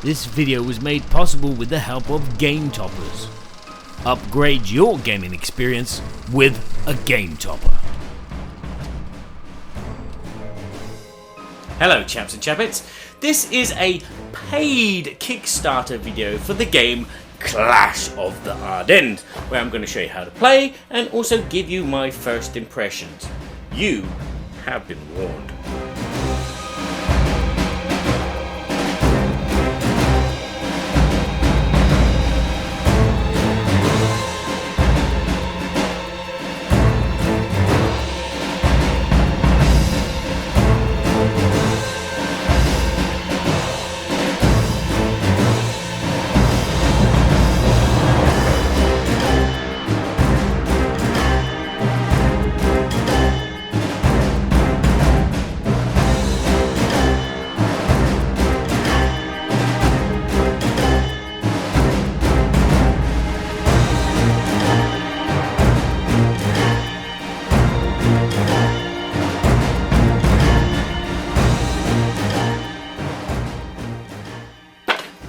This video was made possible with the help of Game Toppers. Upgrade your gaming experience with a Game Topper. Hello chaps and chappets, this is a paid Kickstarter video for the game Clash of the Ardennes, where I'm going to show you how to play and also give you my first impressions. You have been warned.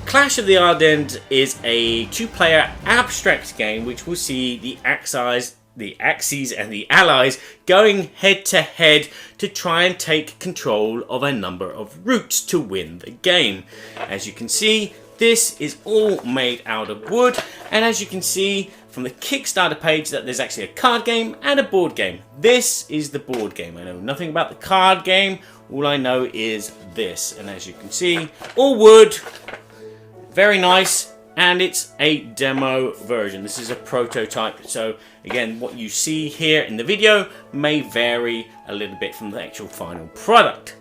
Clash of the Ardennes is a two-player abstract game which will see the Axis and the Allies going head-to-head to try and take control of a number of routes to win the game. As you can see, this is all made out of wood, and as you can see from the Kickstarter page that there's actually a card game and a board game. This is the board game. I know nothing about the card game, all I know is this, and as you can see, all wood. Very nice, and it's a demo version. This is a prototype, so again, what you see here in the video may vary a little bit from the actual final product.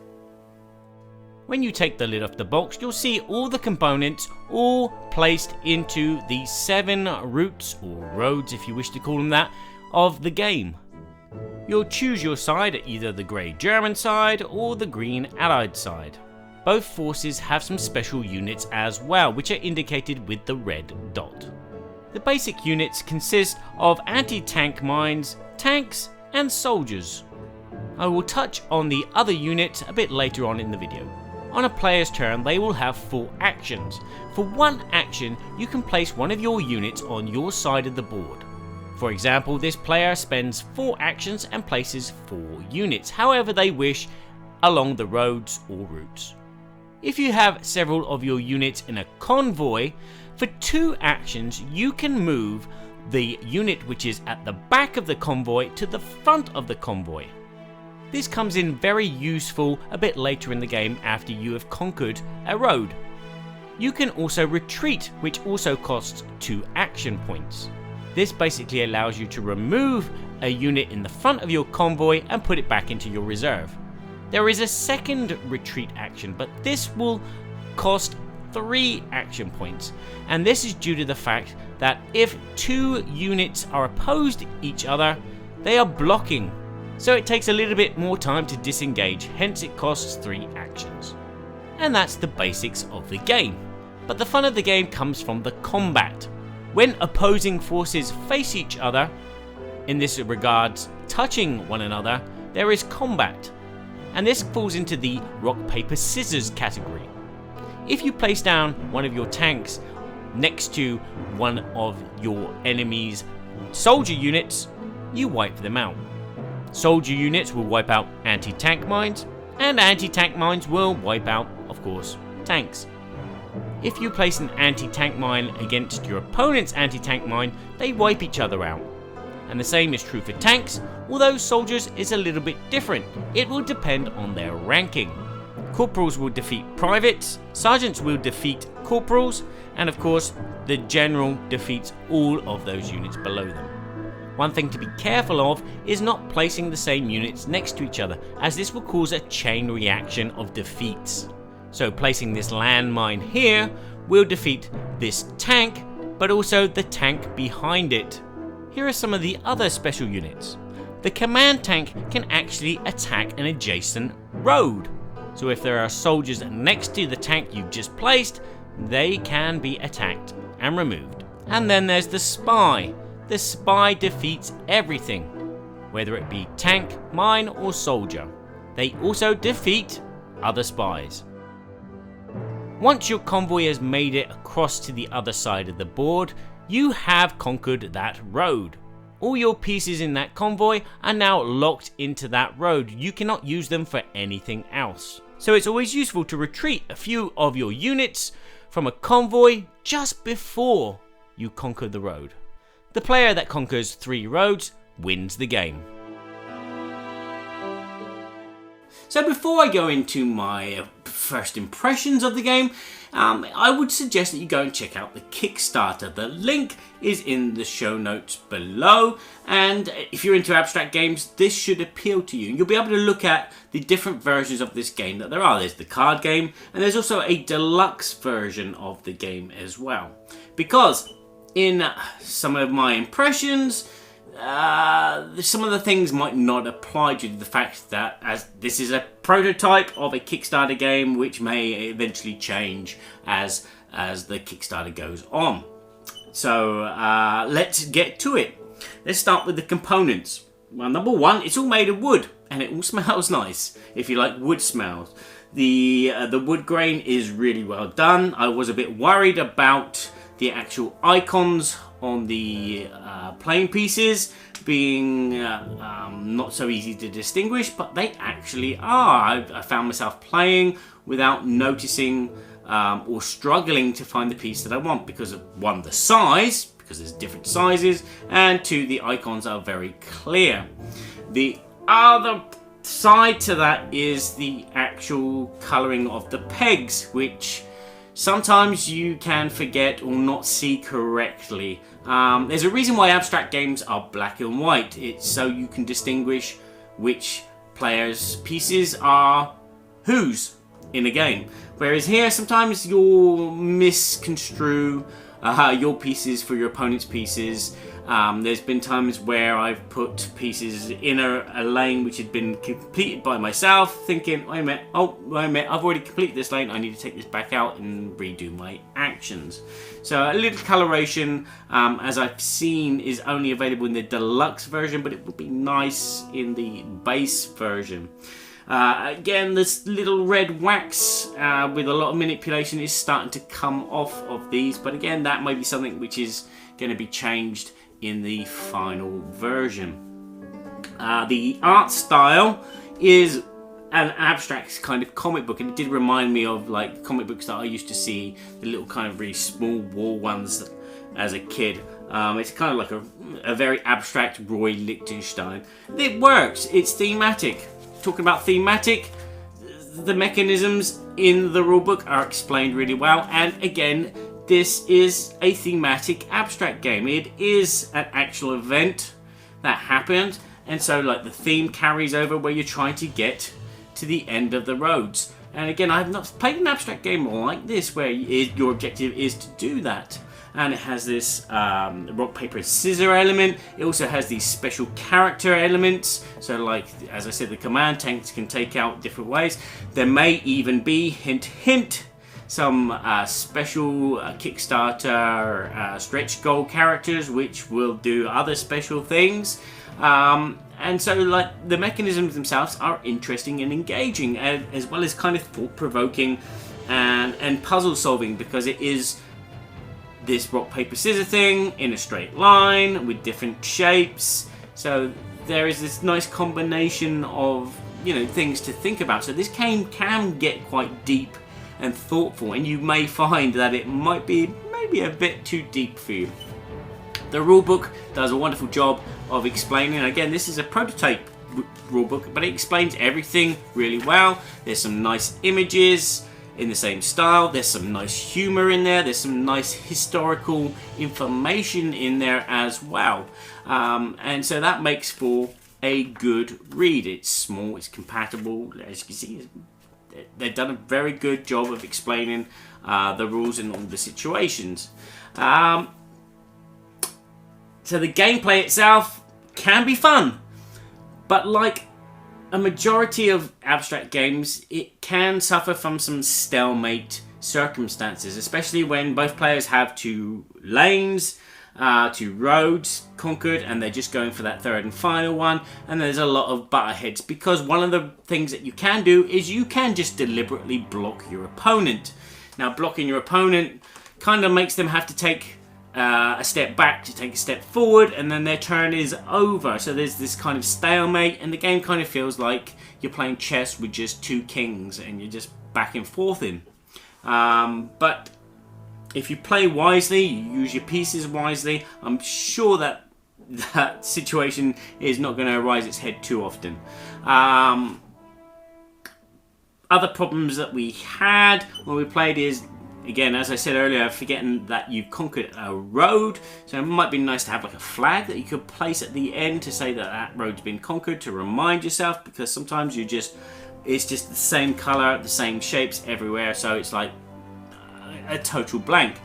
When you take the lid off the box, you'll see all the components all placed into the 7 routes, or roads if you wish to call them that, of the game. You'll choose your side, either the grey German side or the green Allied side. Both forces have some special units as well, which are indicated with the red dot. The basic units consist of anti-tank mines, tanks, and soldiers. I will touch on the other units a bit later on in the video. On a player's turn, they will have 4 actions. For one action, you can place one of your units on your side of the board. For example, this player spends 4 actions and places 4 units, however they wish, along the roads or routes. If you have several of your units in a convoy, for 2 actions you can move the unit which is at the back of the convoy to the front of the convoy. This comes in very useful a bit later in the game after you have conquered a road. You can also retreat, which also costs 2 action points. This basically allows you to remove a unit in the front of your convoy and put it back into your reserve. There is a second retreat action, but this will cost 3 action points, and this is due to the fact that if 2 units are opposed to each other, they are blocking, so it takes a little bit more time to disengage, hence it costs 3 actions. And that's the basics of the game. But the fun of the game comes from the combat. When opposing forces face each other, in this regards touching one another, there is combat. And this falls into the rock, paper, scissors category. If you place down one of your tanks next to one of your enemy's soldier units, you wipe them out. Soldier units will wipe out anti-tank mines, and anti-tank mines will wipe out, of course, tanks. If you place an anti-tank mine against your opponent's anti-tank mine, they wipe each other out. And the same is true for tanks, although soldiers is a little bit different. It will depend on their ranking. Corporals will defeat privates, sergeants will defeat corporals, and of course the general defeats all of those units below them. One thing to be careful of is not placing the same units next to each other, as this will cause a chain reaction of defeats. So placing this landmine here will defeat this tank, but also the tank behind it. Here are some of the other special units. The command tank can actually attack an adjacent road. So if there are soldiers next to the tank you've just placed, they can be attacked and removed. And then there's the spy. The spy defeats everything, whether it be tank, mine or soldier. They also defeat other spies. Once your convoy has made it across to the other side of the board, you have conquered that road. All your pieces in that convoy are now locked into that road. You cannot use them for anything else. So it's always useful to retreat a few of your units from a convoy just before you conquer the road. The player that conquers 3 roads wins the game. So before I go into my first impressions of the game, I would suggest that you go and check out the Kickstarter. The link is in the show notes below, and if you're into abstract games, this should appeal to you. You'll be able to look at the different versions of this game that there are. There's the card game, and there's also a deluxe version of the game as well. Because in some of my impressions, some of the things might not apply due to the fact that as this is a prototype of a Kickstarter game which may eventually change as the Kickstarter goes on. So let's get to it. Let's start with the components. Well, number one, it's all made of wood and it all smells nice if you like wood smells. The wood grain is really well done. I was a bit worried about the actual icons on the playing pieces being not so easy to distinguish, but they actually are. I found myself playing without noticing or struggling to find the piece that I want because of, one, the size, because there's different sizes, and two, the icons are very clear. The other side to that is the actual colouring of the pegs, which sometimes you can forget or not see correctly. There's a reason why abstract games are black and white. It's so you can distinguish which players' pieces are whose in a game. Whereas here, sometimes you'll misconstrue your pieces for your opponent's pieces. There's been times where I've put pieces in a lane which had been completed by myself, thinking, wait a minute, I've already completed this lane, I need to take this back out and redo my actions. So a little coloration, as I've seen, is only available in the deluxe version, but it would be nice in the base version. Again, this little red wax with a lot of manipulation is starting to come off of these, but again, that might be something which is going to be changed in the final version. The art style is an abstract kind of comic book, and it did remind me of like comic books that I used to see, the little kind of really small wall ones as a kid. It's kind of like a very abstract Roy Lichtenstein. It works, it's thematic. Talking about thematic, the mechanisms in the rulebook are explained really well, and again, this is a thematic abstract game. It is an actual event that happened, and so like the theme carries over where you're trying to get to the end of the roads. And again, I have not played an abstract game like this where your objective is to do that. And it has this rock, paper, scissor element. It also has these special character elements. So like, as I said, the command tanks can take out different ways. There may even be, hint, hint, some special Kickstarter stretch goal characters which will do other special things. And so like the mechanisms themselves are interesting and engaging, as well as kind of thought-provoking and puzzle solving, because it is this rock, paper, scissor thing in a straight line with different shapes. So there is this nice combination of, you know, things to think about. So this game can get quite deep and thoughtful, and you may find that it might be maybe a bit too deep for you. The rulebook does a wonderful job of explaining. Again, this is a prototype rulebook, but it explains everything really well. There's some nice images in the same style. There's some nice humor in there. There's some nice historical information in there as well. And so that makes for a good read. It's small, it's compatible. As you can see, they've done a very good job of explaining the rules in all the situations. So the gameplay itself can be fun, but like a majority of abstract games, it can suffer from some stalemate circumstances, especially when both players have 2 lanes, 2 roads conquered, and they're just going for that third and final one, and there's a lot of butterheads, because one of the things that you can do is you can just deliberately block your opponent. Now, blocking your opponent kind of makes them have to take a step back to take a step forward, and then their turn is over. So there's this kind of stalemate, and the game kind of feels like you're playing chess with just two kings, and you're just back and forth in. But if you play wisely, you use your pieces wisely, I'm sure that that situation is not going to rise its head too often. Other problems that we had when we played is, again, as I said earlier, forgetting that you've conquered a road. So it might be nice to have like a flag that you could place at the end to say that that road's been conquered, to remind yourself, because sometimes it's just the same color, the same shapes everywhere, so it's like a total blank.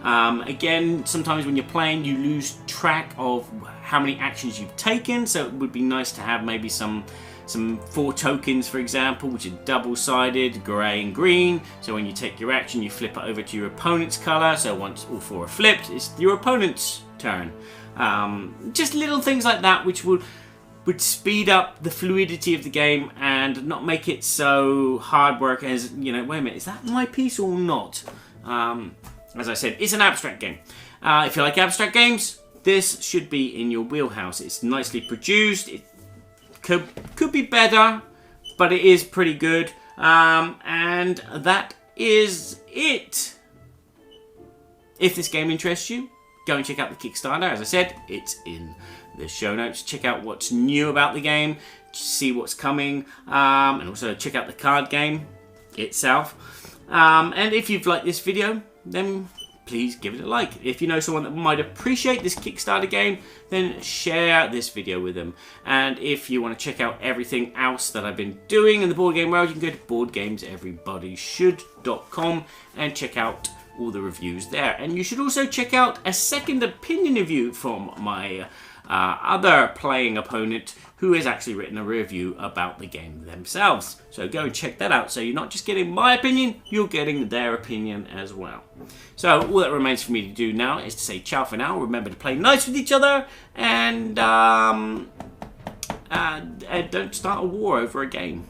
Again, sometimes when you're playing, you lose track of how many actions you've taken, so it would be nice to have maybe some 4 tokens, for example, which are double-sided, grey and green. So when you take your action, you flip it over to your opponent's colour. So once all 4 are flipped, it's your opponent's turn. Just little things like that, which would speed up the fluidity of the game and not make it so hard work as, you know, wait a minute, is that my piece or not? As I said, it's an abstract game. If you like abstract games, this should be in your wheelhouse. It's nicely produced. It could be better, but it is pretty good. And that is it. If this game interests you, go and check out the Kickstarter. As I said, it's in the show notes. Check out what's new about the game, see what's coming, and also check out the card game itself. And if you've liked this video, then please give it a like. If you know someone that might appreciate this Kickstarter game, then share this video with them. And if you want to check out everything else that I've been doing in the board game world, you can go to boardgameseverybodyshould.com and check out all the reviews there. And you should also check out a second opinion review from my other playing opponent, who has actually written a review about the game themselves. So go and check that out. So you're not just getting my opinion, you're getting their opinion as well. So all that remains for me to do now is to say ciao for now. Remember to play nice with each other, and don't start a war over a game.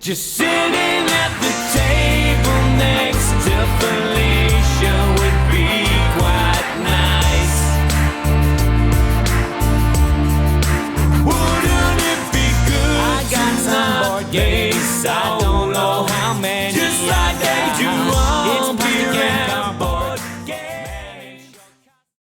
Just sitting at the table next to